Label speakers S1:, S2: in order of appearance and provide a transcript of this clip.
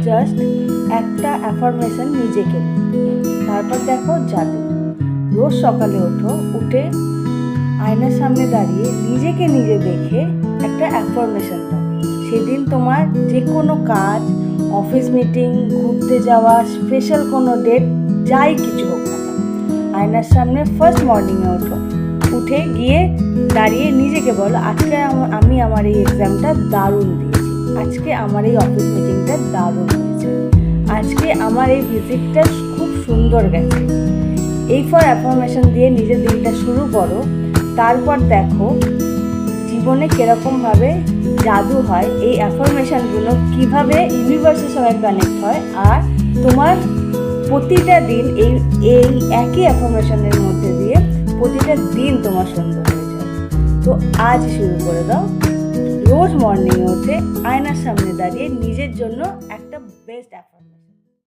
S1: Just একটা affirmation নিজেকে, তারপর দেখো জাদু। রোজ সকালে ওঠো, উঠে আয়নার সামনে দাঁড়িয়ে নিজেকে নিজে দেখে একটা অ্যাফার্মেশন দাও। সেদিন তোমার যে কোনো কাজ, অফিস মিটিং, ঘুরতে যাওয়া, স্পেশাল কোনো ডেট, যাই কিছু হোক না কেন, আয়নার সামনে ফার্স্ট মর্নিংয়ে ওঠো, উঠে গিয়ে দাঁড়িয়ে নিজেকে বলো, আজকে আমি আমার এই এক্সামটা দারুণ দিয়েছি, আজকে আমার এই অফিস মিটিংটা দারুণ হয়েছে, আজকে আমার এই ভিজিটটা খুব সুন্দর গেছে। এই ফর অ্যাফার্মেশন দিয়ে নিজের দিনটা শুরু করো। তারপর দেখো জীবনে কীরকমভাবে জাদু হয়, এই অ্যাফার্মেশনগুলো কীভাবে ইউনিভার্সের সঙ্গে কানেক্ট হয়, আর তোমার প্রতিটা দিন এই একই অ্যাফার্মেশনের মধ্যে দিয়ে প্রতিটা দিন তোমার সুন্দর হয়ে যায়। তো আজ শুরু করে দাও, রোজ মর্নিংয়ে উঠে আয়নার সামনে দাঁড়িয়ে নিজের জন্য একটা বেস্ট অ্যাফার্মেশন।